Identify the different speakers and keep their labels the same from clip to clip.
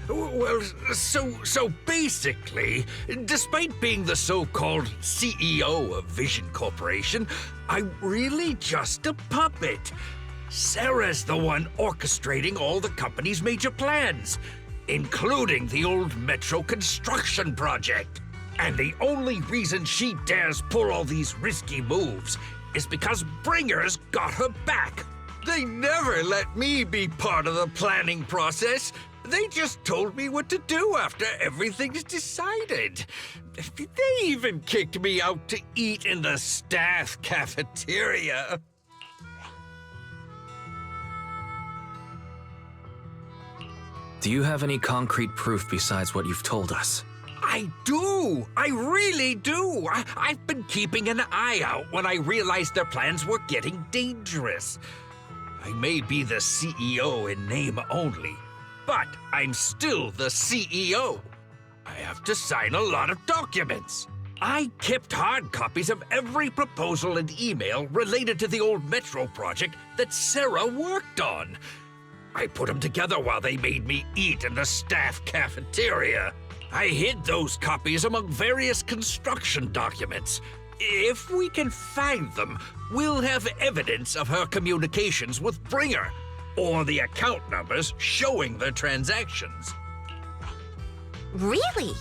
Speaker 1: Well, so basically, despite being the so-called CEO of Vision Corporation, I'm really just a puppet. Sarah's the one orchestrating all the company's major plans, including the old metro construction project. And the only reason she dares pull all these risky moves is because Bringer's got her back. They never let me be part of the planning process. They just told me what to do after everything's decided. They even kicked me out to eat in the staff cafeteria.
Speaker 2: Do you have any concrete proof besides what you've told us?
Speaker 1: I do! I really do! I've been keeping an eye out when I realized their plans were getting dangerous. I may be the CEO in name only, but I'm still the CEO. I have to sign a lot of documents. I kept hard copies of every proposal and email related to the old metro project that Sarah worked on. I put them together while they made me eat in the staff cafeteria. I hid those copies among various construction documents. If we can find them, we'll have evidence of her communications with Bringer, or the account numbers showing their transactions.
Speaker 3: Really?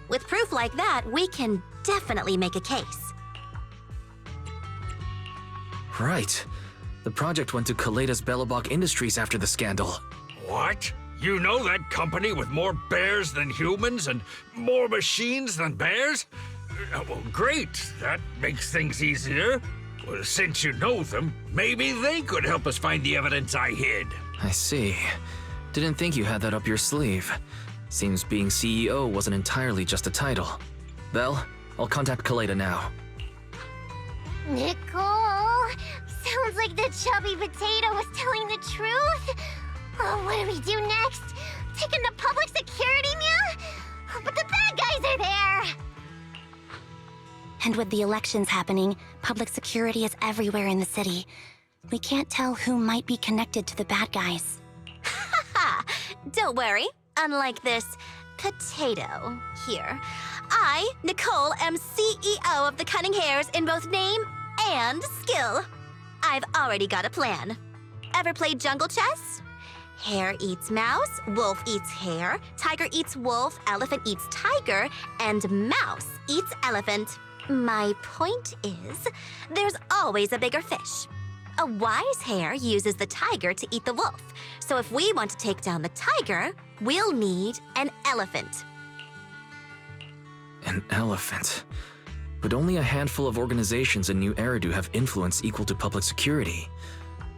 Speaker 3: With proof like that, we can definitely make a case.
Speaker 2: Right. The project went to Kaleda's Belobog Industries after the scandal.
Speaker 1: What? You know that company with more bears than humans and more machines than bears? Well, great. That makes things easier. Well, since you know them, maybe they could help us find the evidence I hid.
Speaker 2: I see. Didn't think you had that up your sleeve. Seems being CEO wasn't entirely just a title. Well, I'll contact Kaleda now.
Speaker 4: Nicole, sounds like the chubby potato was telling the truth. Oh, what do we do next? Take him to public security, Mia? But the bad guys are there!
Speaker 3: And with the elections happening, public security is everywhere in the city. We can't tell who might be connected to the bad guys.
Speaker 4: Haha! Don't worry. Unlike this potato here, I, Nicole, am CEO of the Cunning Hares in both name and skill. I've already got a plan. Ever played jungle chess? Hare eats mouse, wolf eats hare, tiger eats wolf, elephant eats tiger, and mouse eats elephant. My point is, there's always a bigger fish. A wise hare uses the tiger to eat the wolf. So if we want to take down the tiger, we'll need an elephant.
Speaker 2: An elephant. But only a handful of organizations in New Eridu have influence equal to public security.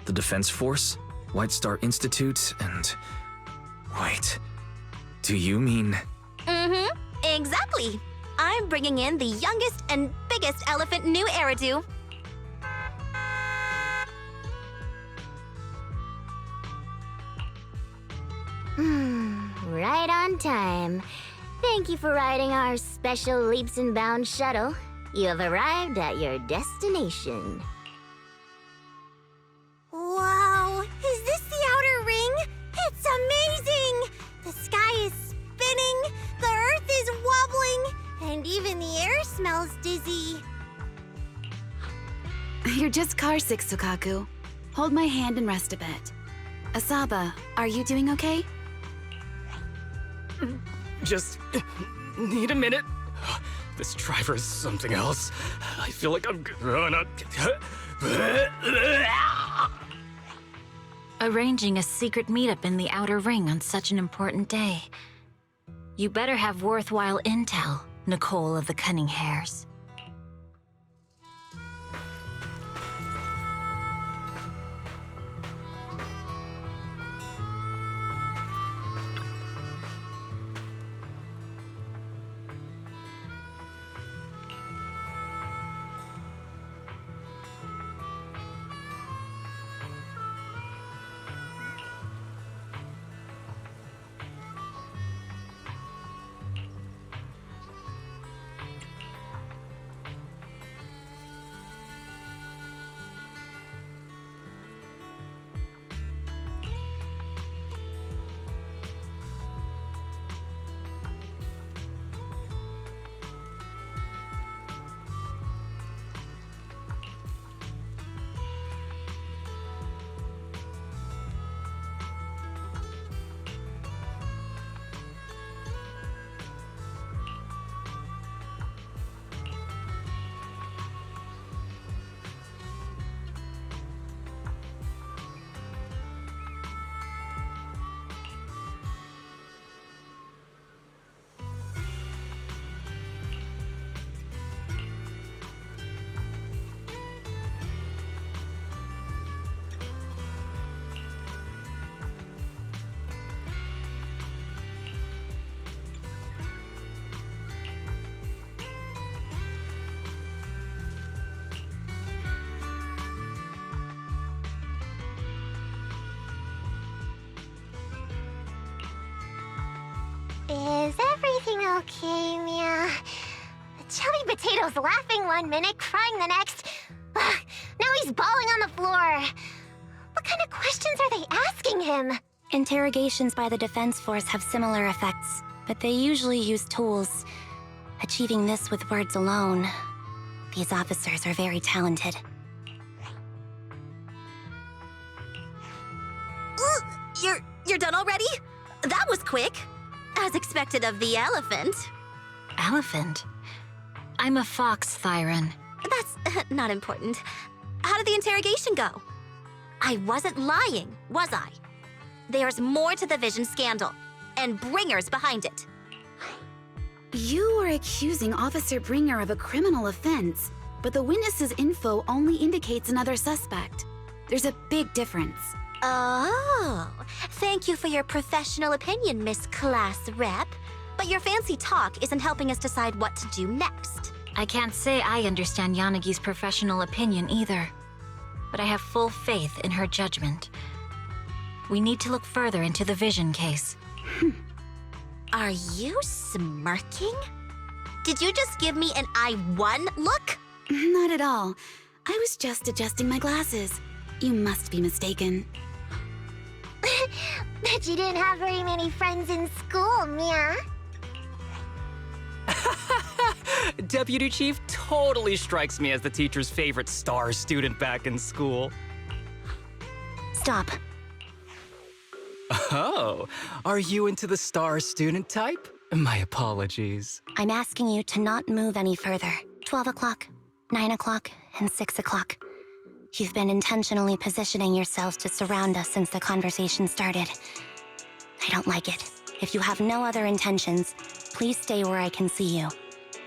Speaker 2: The Defense Force, White Star Institute, and... Wait, do you mean...
Speaker 4: Mm-hmm, exactly. I'm bringing in the youngest and biggest elephant in New Eridu.
Speaker 5: Right on time. Thank you for riding our special leaps and bounds shuttle. You have arrived at your destination.
Speaker 4: Wow, is this the outer ring? It's amazing! The sky is spinning, the earth is wobbling, and even the air smells dizzy.
Speaker 6: You're just carsick, Sukaku. Hold my hand and rest a bit. Asaba, are you doing okay?
Speaker 7: Just need a minute. This driver is something else. I feel like I'm gonna...
Speaker 8: Arranging a secret meetup in the Outer Ring on such an important day. You better have worthwhile intel, Nicole of the Cunning Hares.
Speaker 5: Is everything okay, Mia? Chubby Potato's laughing one minute, crying the next. Ugh, now he's bawling on the floor. What kind of questions are they asking him?
Speaker 3: Interrogations by the defense force have similar effects, but they usually use tools. Achieving this with words alone. These officers are very talented.
Speaker 4: You're done already? That was quick. As expected of the elephant.
Speaker 8: Elephant? I'm a fox, Thyron.
Speaker 4: That's not important. How did the interrogation go? I wasn't lying, was I? There's more to the Vision scandal, and Bringer's behind it.
Speaker 6: You are accusing Officer Bringer of a criminal offense, but the witness's info only indicates another suspect. There's a big difference.
Speaker 4: Oh, thank you for your professional opinion, Miss Class Rep. But your fancy talk isn't helping us decide what to do next.
Speaker 8: I can't say I understand Yanagi's professional opinion either, but I have full faith in her judgment. We need to look further into the Vision case.
Speaker 4: Are you smirking? Did you just give me an I-1 look?
Speaker 6: Not at all. I was just adjusting my glasses. You must be mistaken.
Speaker 5: Bet you didn't have very many friends in school, Mia.
Speaker 7: Deputy Chief totally strikes me as the teacher's favorite star student back in school.
Speaker 3: Stop.
Speaker 7: Oh, are you into the star student type? My apologies.
Speaker 3: I'm asking you to not move any further. 12 o'clock, 9 o'clock, and 6 o'clock. You've been intentionally positioning yourselves to surround us since the conversation started. I don't like it. If you have no other intentions, please stay where I can see you.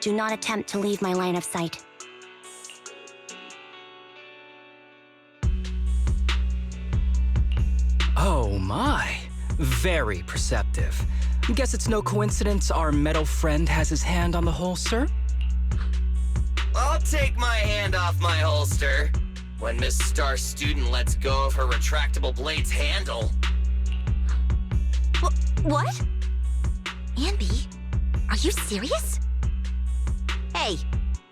Speaker 3: Do not attempt to leave my line of sight.
Speaker 7: Oh my, very perceptive. Guess it's no coincidence our metal friend has his hand on the holster?
Speaker 9: I'll take my hand off my holster when Miss Star Student lets go of her retractable blade's handle.
Speaker 4: What? Anby, are you serious? Hey,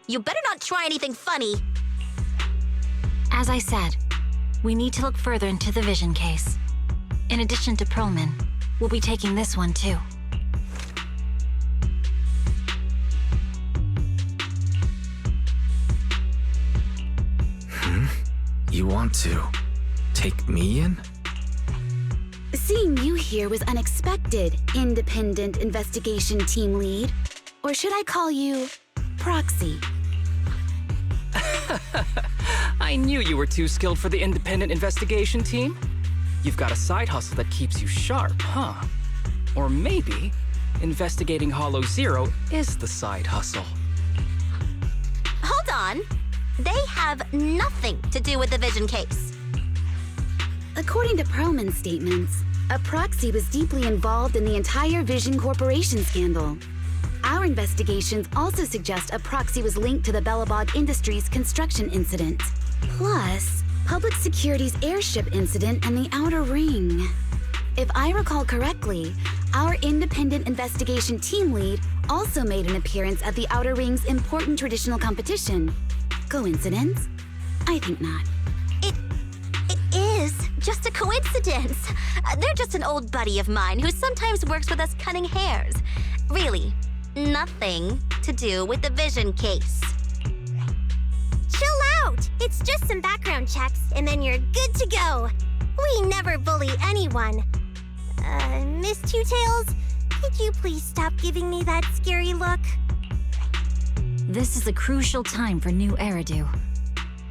Speaker 4: you better not try anything funny.
Speaker 8: As I said, we need to look further into the Vision case. In addition to Perlman, we'll be taking this one too.
Speaker 2: You want to take me in?
Speaker 6: Seeing you here was unexpected, Independent Investigation Team Lead. Or should I call you Proxy?
Speaker 7: I knew you were too skilled for the independent investigation team. You've got a side hustle that keeps you sharp, huh? Or maybe investigating Hollow Zero is the side hustle.
Speaker 4: Hold on. They have nothing to do with the Vision case.
Speaker 6: According to Perlman's statements, a proxy was deeply involved in the entire Vision Corporation scandal. Our investigations also suggest a proxy was linked to the Bellabog Industries construction incident. Plus, Public Security's airship incident and the Outer Ring. If I recall correctly, our independent investigation team lead also made an appearance at the Outer Ring's important traditional competition. Coincidence? I think not.
Speaker 4: It is just a coincidence. They're just an old buddy of mine who sometimes works with us cunning hares. Really, nothing to do with the Vision case.
Speaker 5: Chill out! It's just some background checks, and then you're good to go. We never bully anyone. Miss Two Tails, could you please stop giving me that scary look?
Speaker 8: This is a crucial time for New Eridu.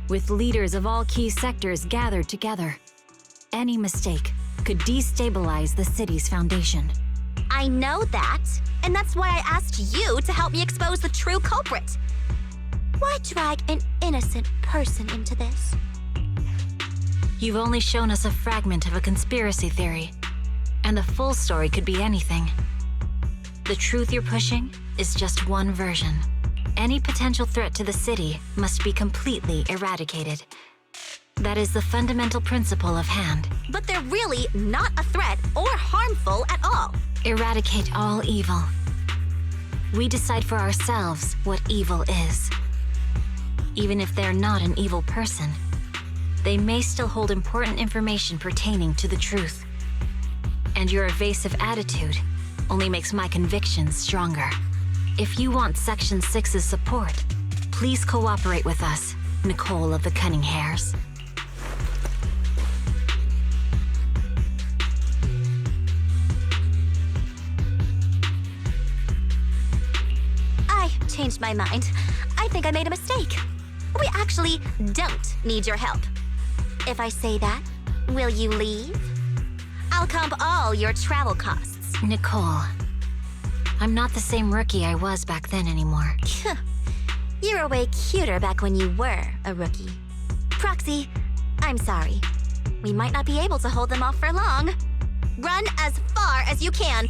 Speaker 8: With leaders of all key sectors gathered together, any mistake could destabilize the city's foundation.
Speaker 4: I know that, and that's why I asked you to help me expose the true culprit. Why drag an innocent person into this?
Speaker 8: You've only shown us a fragment of a conspiracy theory, and the full story could be anything. The truth you're pushing is just one version. Any potential threat to the city must be completely eradicated. That is the fundamental principle of hand.
Speaker 4: But they're really not a threat or harmful at all.
Speaker 8: Eradicate all evil. We decide for ourselves what evil is. Even if they're not an evil person, they may still hold important information pertaining to the truth. And your evasive attitude only makes my convictions stronger. If you want Section 6's support, please cooperate with us, Nicole of the Cunning Hairs.
Speaker 4: I changed my mind. I think I made a mistake. We actually don't need your help. If I say that, will you leave? I'll comp all your travel costs.
Speaker 8: Nicole, I'm not the same rookie I was back then anymore.
Speaker 4: You were way cuter back when you were a rookie. Proxy, I'm sorry. We might not be able to hold them off for long. Run as far as you can.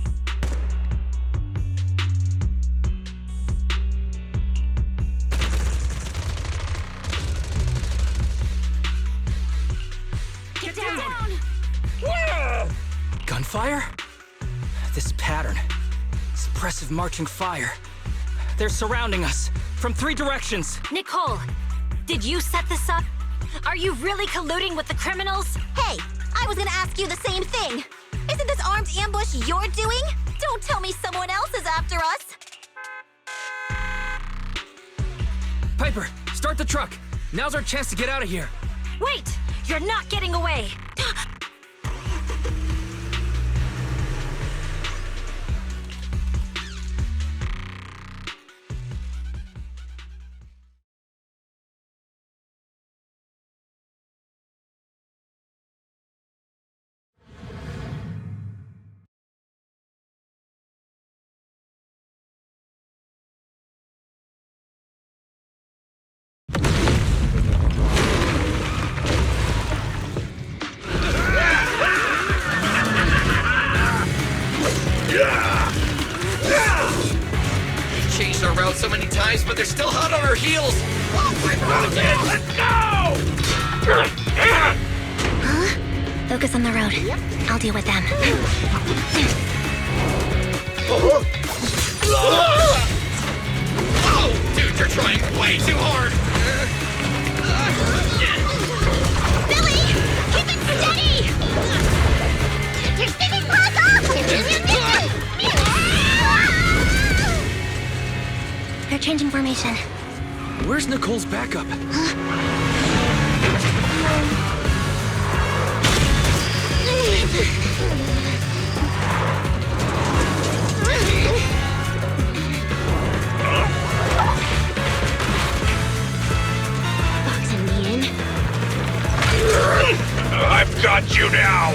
Speaker 7: Get down! Gunfire? This pattern. Suppressive marching fire. They're surrounding us from 3 directions.
Speaker 8: Nicole, did you set this up? Are you really colluding with the criminals?
Speaker 4: Hey, I was gonna ask you the same thing. Isn't this armed ambush you're doing? Don't tell me someone else is after us.
Speaker 2: Piper, start the truck. Now's our chance to get out of here.
Speaker 8: Wait! You're not getting away!
Speaker 9: Changed our route so many times, but they're still hot on our heels. Oh, Piper out again! Let's go!
Speaker 3: Focus on the road. I'll deal with them.
Speaker 9: Oh, dude, you're trying way too hard.
Speaker 5: Billy! Keep it steady! You're spinning back
Speaker 3: They're changing formation.
Speaker 2: Where's Nicole's backup?
Speaker 5: Boxing me in.
Speaker 1: I've got you now!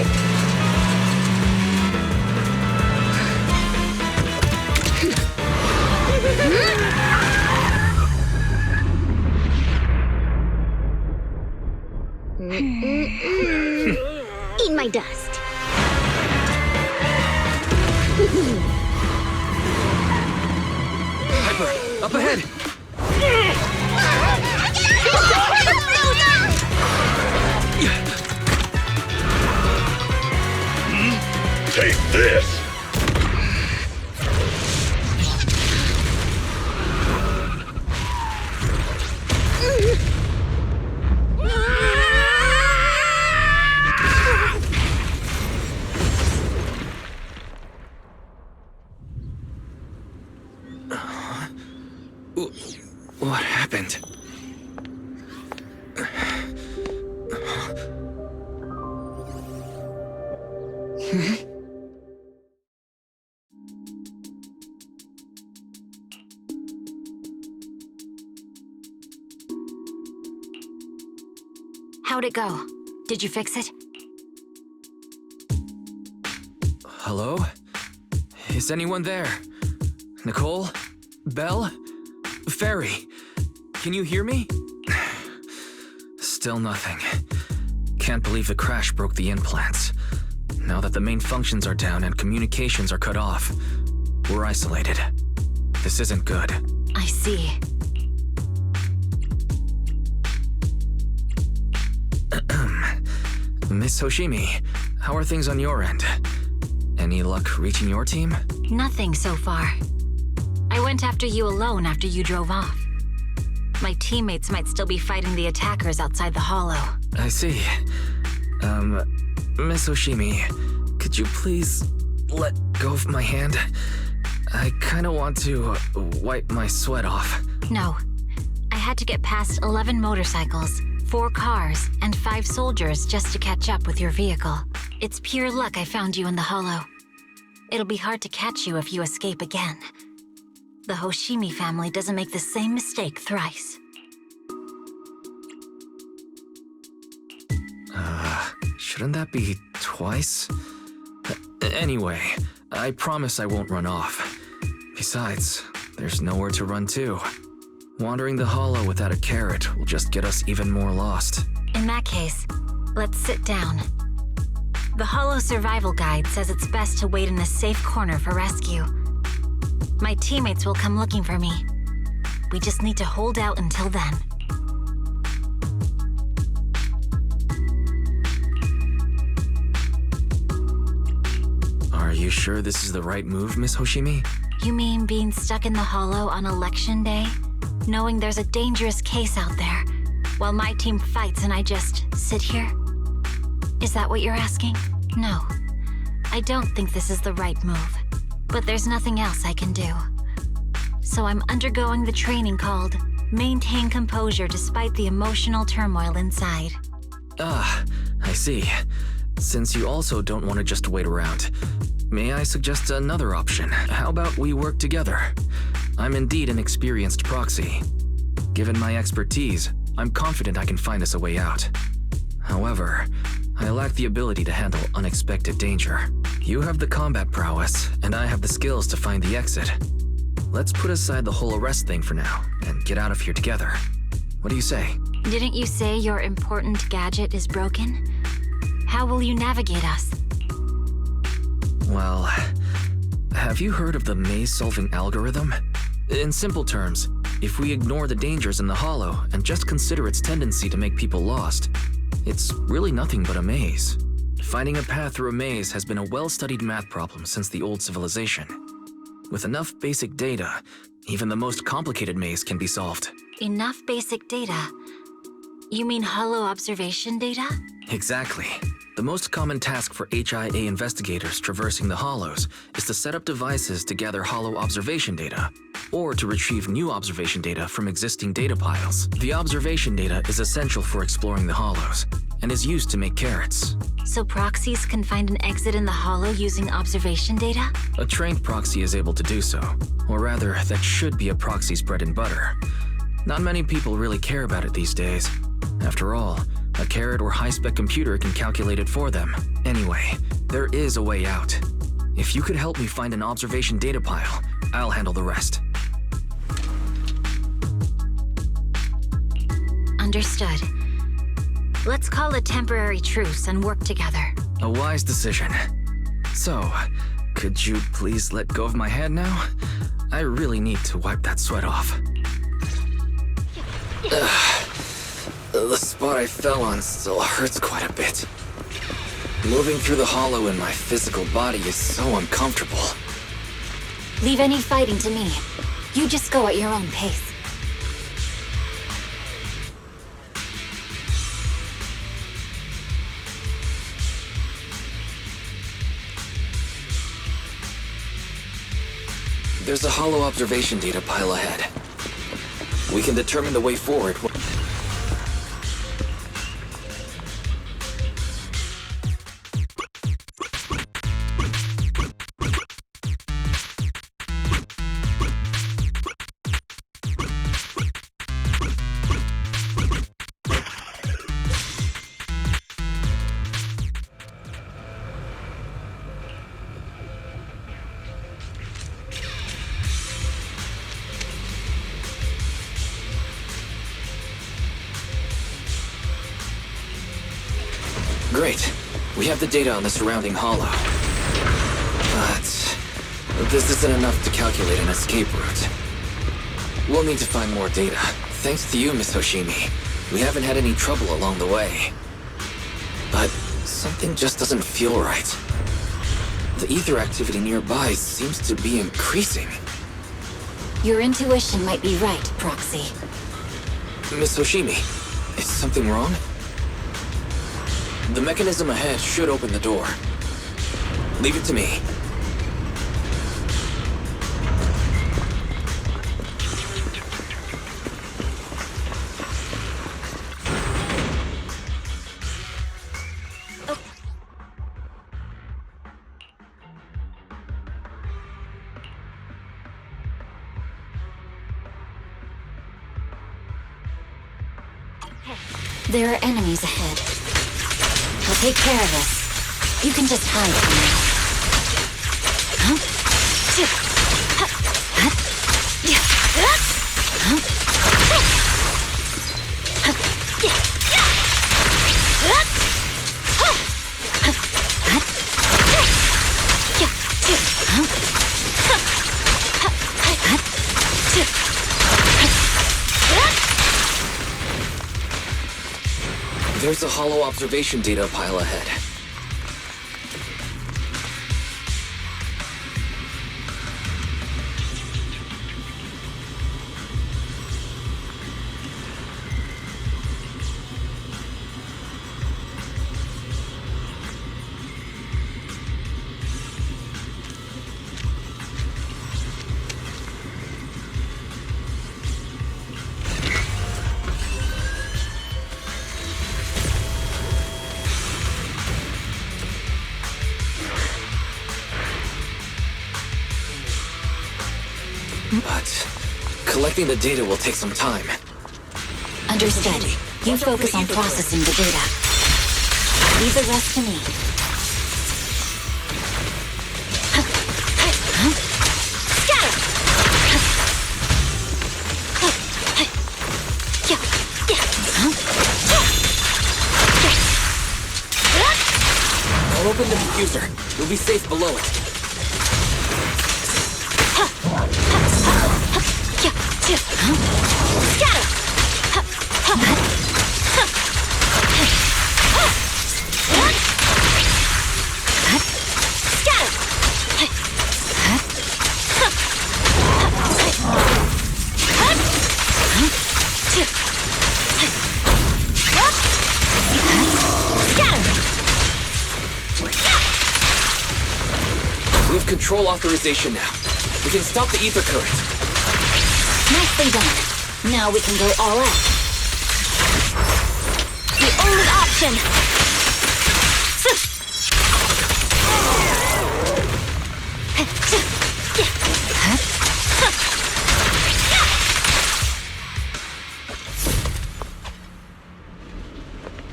Speaker 5: Eat my dust.
Speaker 2: Piper, up ahead!
Speaker 1: Take this!
Speaker 2: What happened?
Speaker 8: How'd it go? Did you fix it?
Speaker 2: Hello? Is anyone there? Nicole? Belle? Ferry? Can you hear me? Still nothing. Can't believe the crash broke the implants. Now that the main functions are down and communications are cut off, we're isolated. This isn't good.
Speaker 8: I see.
Speaker 2: Miss Hoshimi, how are things on your end? Any luck reaching your team?
Speaker 8: Nothing so far. I went after you alone after you drove off. My teammates might still be fighting the attackers outside the Hollow.
Speaker 2: I see. Miss Hoshimi, could you please let go of my hand? I kinda want to wipe my sweat off.
Speaker 8: No. I had to get past 11 motorcycles, 4 cars, and 5 soldiers just to catch up with your vehicle. It's pure luck I found you in the Hollow. It'll be hard to catch you if you escape again. The Hoshimi family doesn't make the same mistake thrice.
Speaker 2: Shouldn't that be twice? Anyway, I promise I won't run off. Besides, there's nowhere to run to. Wandering the Hollow without a carrot will just get us even more lost.
Speaker 8: In that case, let's sit down. The Hollow Survival Guide says it's best to wait in a safe corner for rescue. My teammates will come looking for me. We just need to hold out until then.
Speaker 2: Are you sure this is the right move, Miss Hoshimi?
Speaker 8: You mean being stuck in the Hollow on election day? Knowing there's a dangerous case out there, while my team fights and I just sit here? Is that what you're asking? No. I don't think this is the right move. But there's nothing else I can do. So I'm undergoing the training called Maintain Composure Despite the Emotional Turmoil Inside.
Speaker 2: Ah, I see. Since you also don't want to just wait around, may I suggest another option? How about we work together? I'm indeed an experienced proxy. Given my expertise, I'm confident I can find us a way out. However, I lack the ability to handle unexpected danger. You have the combat prowess, and I have the skills to find the exit. Let's put aside the whole arrest thing for now, and get out of here together. What do you say?
Speaker 8: Didn't you say your important gadget is broken? How will you navigate us?
Speaker 2: Well, have you heard of the maze-solving algorithm? In simple terms, if we ignore the dangers in the Hollow and just consider its tendency to make people lost, it's really nothing but a maze. Finding a path through a maze has been a well-studied math problem since the old civilization. With enough basic data, even the most complicated maze can be solved.
Speaker 8: Enough basic data? You mean Hollow observation data?
Speaker 2: Exactly. The most common task for HIA investigators traversing the Hollows is to set up devices to gather Hollow observation data, or to retrieve new observation data from existing data piles. The observation data is essential for exploring the Hollows, and is used to make carrots.
Speaker 8: So proxies can find an exit in the Hollow using observation data?
Speaker 2: A trained proxy is able to do so, or rather, that should be a proxy's bread and butter. Not many people really care about it these days. After all, a carrot or high-spec computer can calculate it for them. Anyway, there is a way out. If you could help me find an observation data pile, I'll handle the rest.
Speaker 8: Understood. Let's call a temporary truce and work together.
Speaker 2: A wise decision. So, could you please let go of my hand now? I really need to wipe that sweat off. The spot I fell on still hurts quite a bit. Moving through the Hollow in my physical body is so uncomfortable.
Speaker 8: Leave any fighting to me. You just go at your own pace.
Speaker 2: There's a Hollow observation data pile ahead. We can determine the way forward. Great. We have the data on the surrounding Hollow. But this isn't enough to calculate an escape route. We'll need to find more data. Thanks to you, Miss Hoshimi, we haven't had any trouble along the way. But Something just doesn't feel right. The ether activity nearby seems to be increasing.
Speaker 8: Your intuition might be right, Proxy.
Speaker 2: Miss Hoshimi, is something wrong? The mechanism ahead should open the door. Leave it to me.
Speaker 8: There are enemies ahead. I'll take care of this. You can just hide for now.
Speaker 2: There's a hollow observation data pile ahead. But collecting the data will take some time.
Speaker 8: Understood. You focus on processing the data. Leave the rest to me.
Speaker 2: I'll open the diffuser. You'll be safe below it. We have control authorization now. We can stop the ether current.
Speaker 8: Nicely done. Now we can go all out.
Speaker 4: The only option!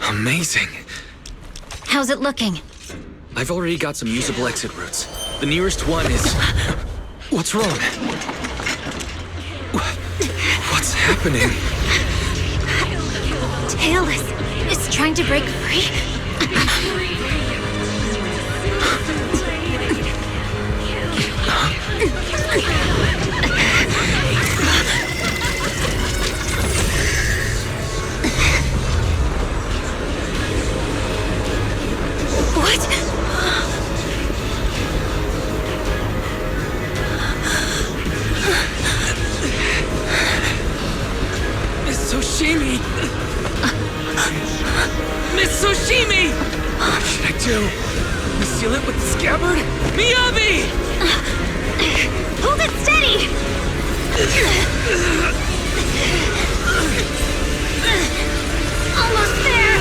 Speaker 2: Amazing.
Speaker 8: How's it looking?
Speaker 2: I've already got some usable exit routes. The nearest one is... What's wrong? What's happening?
Speaker 8: Tailless is trying to break free. What?
Speaker 2: Miss Hoshimi! Miss Hoshimi! What should I do? Seal it with the scabbard? Miyabi!
Speaker 5: Hold it steady! Almost there!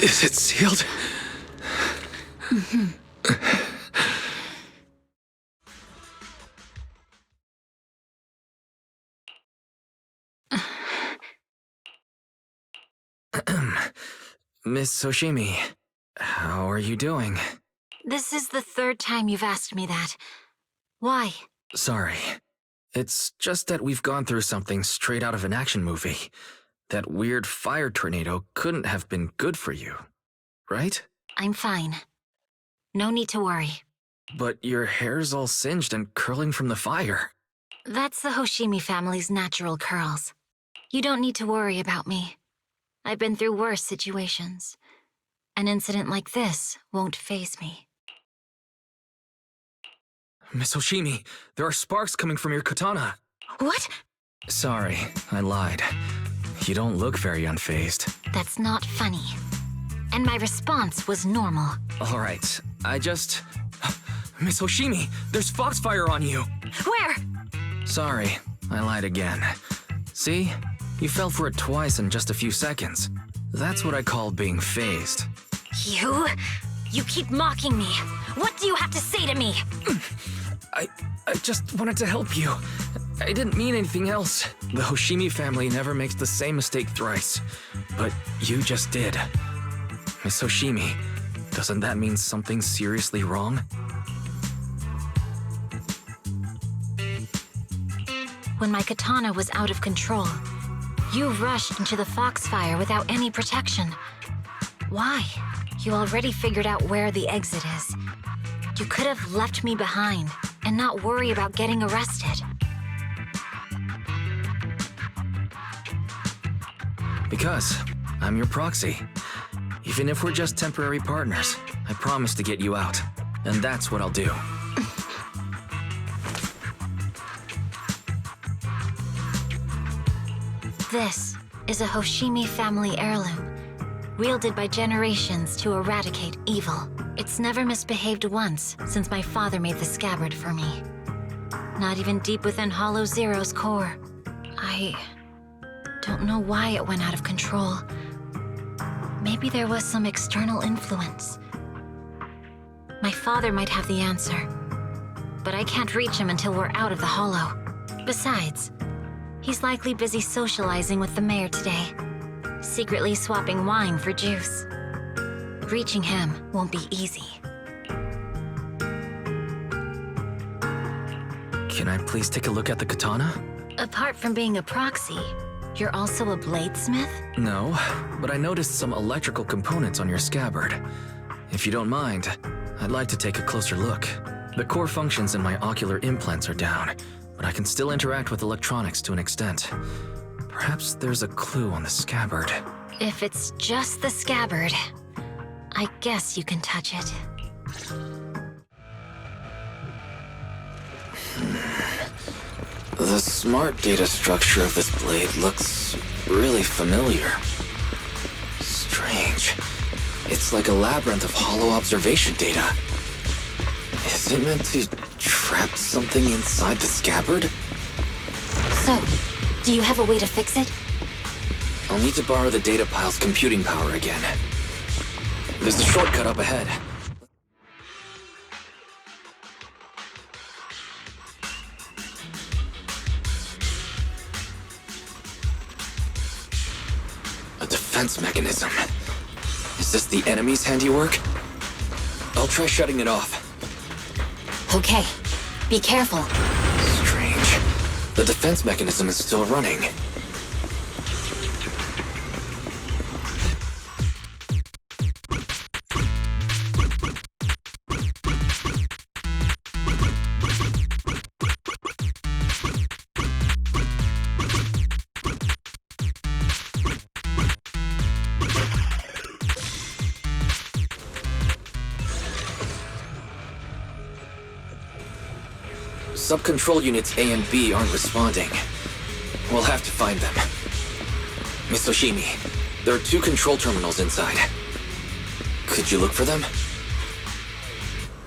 Speaker 2: Is it sealed? Miss Hoshimi, how are you doing?
Speaker 8: This is the third time you've asked me that. Why?
Speaker 2: Sorry. It's just that we've gone through something straight out of an action movie. That weird fire tornado couldn't have been good for you, right?
Speaker 8: I'm fine. No need to worry.
Speaker 2: But your hair's all singed and curling from the fire.
Speaker 8: That's the Hoshimi family's natural curls. You don't need to worry about me. I've been through worse situations. An incident like this won't faze me.
Speaker 2: Miss Hoshimi, there are sparks coming from your katana.
Speaker 8: What?
Speaker 2: Sorry, I lied. You don't look very unfazed.
Speaker 8: That's not funny. And my response was normal.
Speaker 2: All right, Miss Hoshimi, there's foxfire on you!
Speaker 8: Where?
Speaker 2: Sorry, I lied again. See? You fell for it twice in just a few seconds. That's what I call being phased.
Speaker 8: You keep mocking me. What do you have to say to me?
Speaker 2: I just wanted to help you. I didn't mean anything else. The Hoshimi family never makes the same mistake thrice. But you just did. Miss Hoshimi, doesn't that mean something seriously wrong?
Speaker 8: When my katana was out of control, you rushed into the foxfire without any protection. Why? You already figured out where the exit is. You could have left me behind and not worry about getting arrested.
Speaker 2: Because I'm your proxy. Even if we're just temporary partners, I promise to get you out. And that's what I'll do.
Speaker 8: This is a Hoshimi family heirloom, wielded by generations to eradicate evil. It's never misbehaved once since my father made the scabbard for me. Not even deep within Hollow Zero's core. I don't know why it went out of control. Maybe there was some external influence. My father might have the answer, but I can't reach him until we're out of the Hollow. Besides, he's likely busy socializing with the mayor today, secretly swapping wine for juice. Reaching him won't be easy.
Speaker 2: Can I please take a look at the katana?
Speaker 8: Apart from being a proxy, you're also a bladesmith?
Speaker 2: No, but I noticed some electrical components on your scabbard. If you don't mind, I'd like to take a closer look. The core functions in my ocular implants are down, but I can still interact with electronics to an extent. Perhaps there's a clue on the scabbard.
Speaker 8: If it's just the scabbard, I guess you can touch it.
Speaker 2: The smart data structure of this blade looks really familiar. Strange. It's like a labyrinth of hollow observation data. Is it meant to trap something inside the scabbard?
Speaker 8: So, do you have a way to fix it?
Speaker 2: I'll need to borrow the data pile's computing power again. There's a shortcut up ahead. A defense mechanism. Is this the enemy's handiwork? I'll try shutting it off.
Speaker 8: Okay, be careful.
Speaker 2: Strange. The defense mechanism is still running. Sub-control units A and B aren't responding. We'll have to find them. Miss Hoshimi, there are 2 control terminals inside. Could you look for them?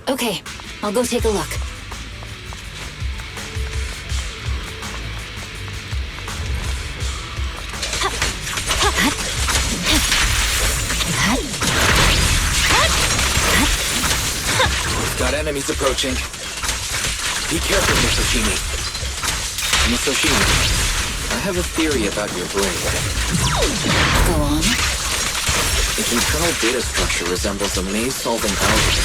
Speaker 8: Okay, I'll go take a look.
Speaker 2: We've got enemies approaching. Be careful, Miss Hoshimi. Miss Hoshimi, I have a theory about your brain.
Speaker 8: Go on.
Speaker 2: Its internal data structure resembles a maze-solving algorithm.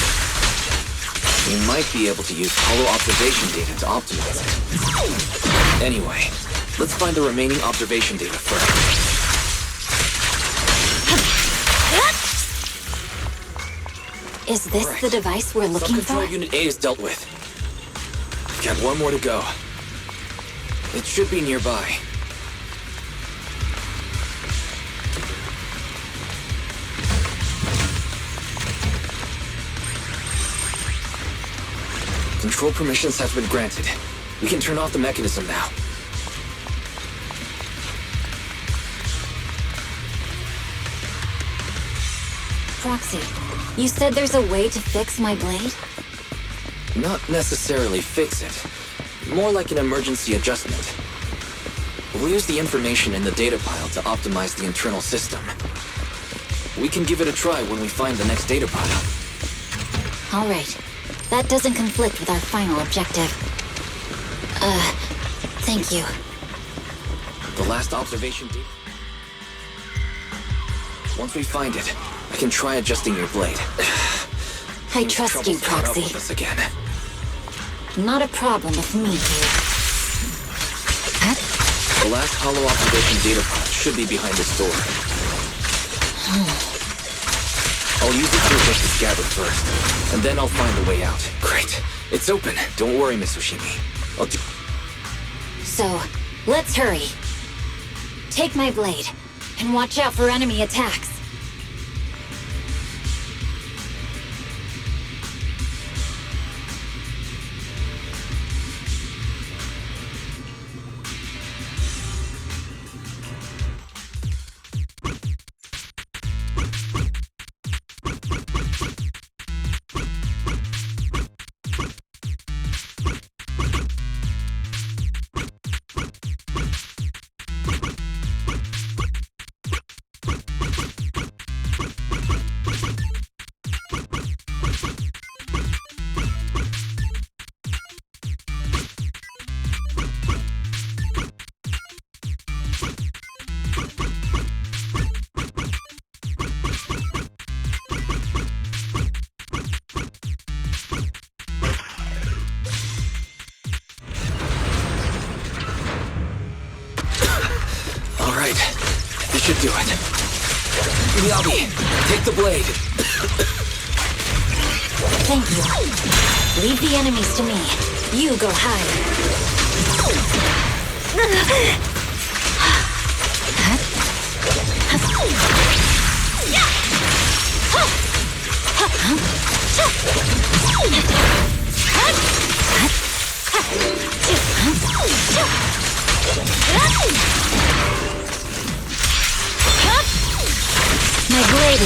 Speaker 2: We might be able to use hollow observation data to optimize it. Anyway, let's find the remaining observation data first.
Speaker 8: Is this the device we're looking for?
Speaker 2: Sub-control unit A is dealt with. We've got 1 more to go. It should be nearby. Control permissions have been granted. We can turn off the mechanism now.
Speaker 8: Proxy, you said there's a way to fix my blade?
Speaker 2: Not necessarily fix it. More like an emergency adjustment. We'll use the information in the data pile to optimize the internal system. We can give it a try when we find the next data pile.
Speaker 8: All right. That doesn't conflict with our final objective. Thank you.
Speaker 2: The last observation data... Once we find it, I can try adjusting your blade.
Speaker 8: I trust you, Proxy.
Speaker 2: With us again.
Speaker 8: Not a problem with me, dude.
Speaker 2: The last hollow observation data pile should be behind this door. I'll use it to adjust the scabbard first, and then I'll find the way out. Great. It's open. Don't worry, Miss Ushimi. I'll do...
Speaker 8: So, let's hurry. Take my blade, and watch out for enemy attacks.
Speaker 2: Should do it. Miyabi, take the blade.
Speaker 8: Thank you. Leave the enemies to me. You go hide.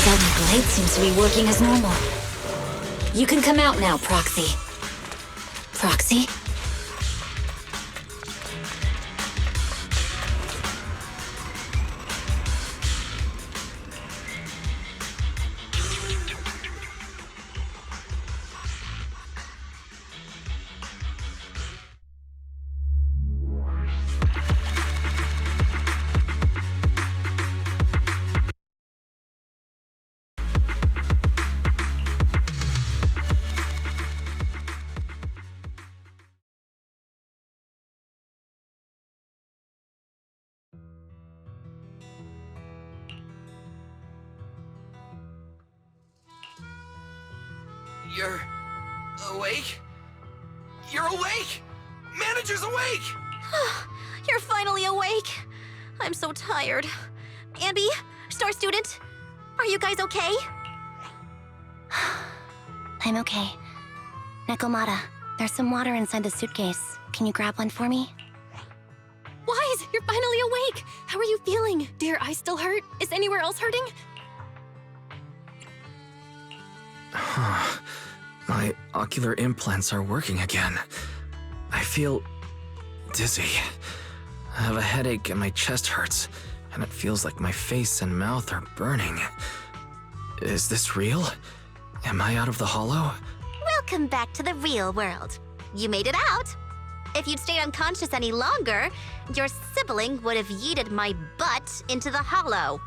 Speaker 8: My blade seems to be working as normal. You can come out now, Proxy. Proxy?
Speaker 9: You're awake? You're awake! Manager's awake!
Speaker 4: You're finally awake. I'm so tired. Ambi, Star Student, are you guys okay?
Speaker 3: I'm okay. Nekomata, there's some water inside the suitcase. Can you grab one for me?
Speaker 10: Wise, you're finally awake! How are you feeling? Do your eyes still hurt? Is anywhere else hurting?
Speaker 2: My ocular implants are working again. I feel dizzy. I have a headache and my chest hurts, and it feels like my face and mouth are burning. Is this real? Am I out of the hollow?
Speaker 4: Welcome back to the real world. You made it out. If you'd stayed unconscious any longer, your sibling would have yeeted my butt into the hollow.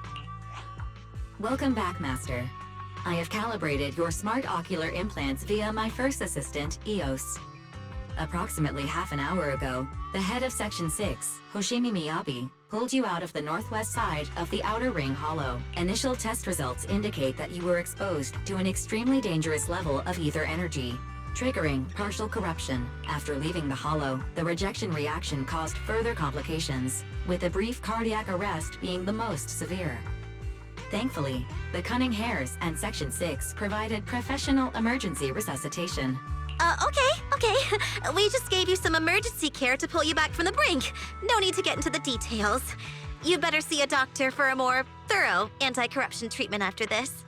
Speaker 8: Welcome back, Master. I have calibrated your smart ocular implants via my first assistant, EOS. Approximately half an hour ago, the head of Section 6, Hoshimi Miyabi, pulled you out of the northwest side of the Outer Ring Hollow. Initial test results indicate that you were exposed to an extremely dangerous level of ether energy.
Speaker 11: triggering partial corruption. After leaving the Hollow, the rejection reaction caused further complications, with a brief cardiac arrest being the most severe. Thankfully, the Cunning Hares and Section 6 provided professional emergency resuscitation.
Speaker 4: Okay. We just gave you some emergency care to pull you back from the brink. No need to get into the details. You'd better see a doctor for a more thorough anti-corruption treatment after this.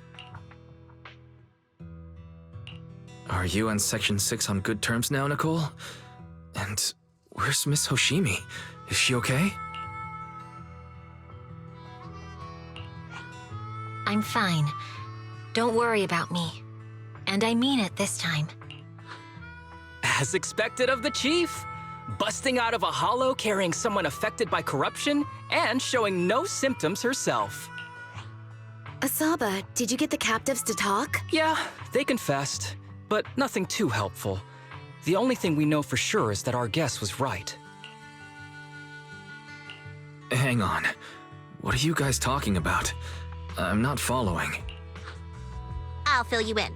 Speaker 2: Are you and Section 6 on good terms now, Nicole? And where's Miss Hoshimi? Is she okay?
Speaker 8: I'm fine. Don't worry about me. And I mean it this time.
Speaker 7: As expected of the Chief. Busting out of a hollow carrying someone affected by corruption and showing no symptoms herself.
Speaker 6: Asaba, did you get the captives to talk?
Speaker 7: Yeah, they confessed, but nothing too helpful. The only thing we know for sure is that our guess was right.
Speaker 2: Hang on. What are you guys talking about? I'm not following.
Speaker 4: I'll fill you in.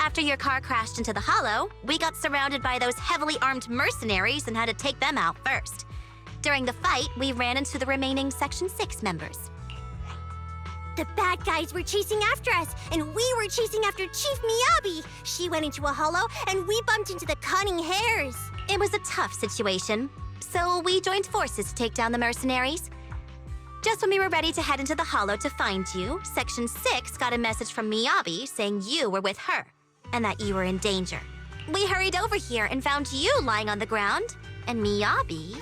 Speaker 4: After your car crashed into the Hollow, we got surrounded by those heavily armed mercenaries and had to take them out first. During the fight, we ran into the remaining Section 6 members.
Speaker 5: The bad guys were chasing after us, and we were chasing after Chief Miyabi. She went into a hollow, and we bumped into the Cunning Hares.
Speaker 4: It was a tough situation, so we joined forces to take down the mercenaries. Just when we were ready to head into the Hollow to find you, Section 6 got a message from Miyabi saying you were with her, and that you were in danger. We hurried over here and found you lying on the ground, and Miyabi...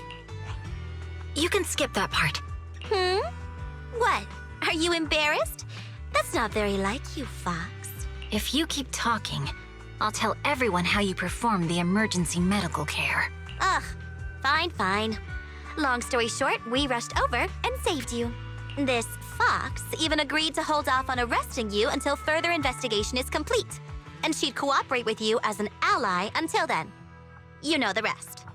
Speaker 8: You can skip that part.
Speaker 4: What? Are you embarrassed? That's not very like you, Fox.
Speaker 8: If you keep talking, I'll tell everyone how you performed the emergency medical care.
Speaker 4: Ugh, fine. Long story short, we rushed over and saved you. This Fox even agreed to hold off on arresting you until further investigation is complete. And she'd cooperate with you as an ally until then. You know the rest.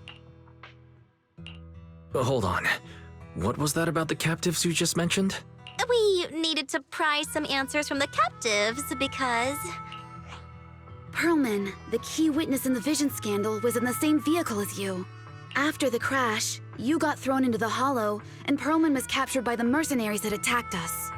Speaker 2: Hold on. What was that about the captives you just mentioned?
Speaker 4: We needed to pry some answers from the captives because...
Speaker 6: Perlman, the key witness in the Vision scandal, was in the same vehicle as you. After the crash, you got thrown into the Hollow, and Perlman was captured by the mercenaries that attacked us.